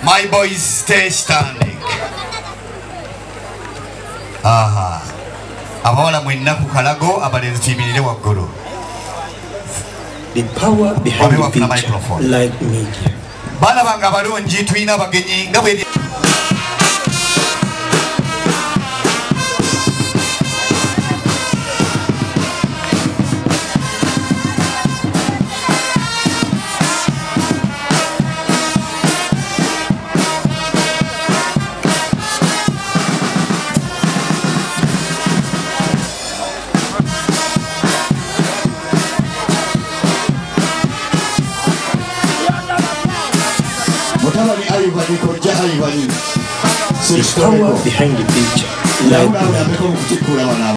My boys, stay standing. Aha. Abawala mwina ku kalago abalenzi timirire waggulu. The power behind the picture, like media. Bana banga balungi tuyina abagenyi nga bwe the power behind the picture, like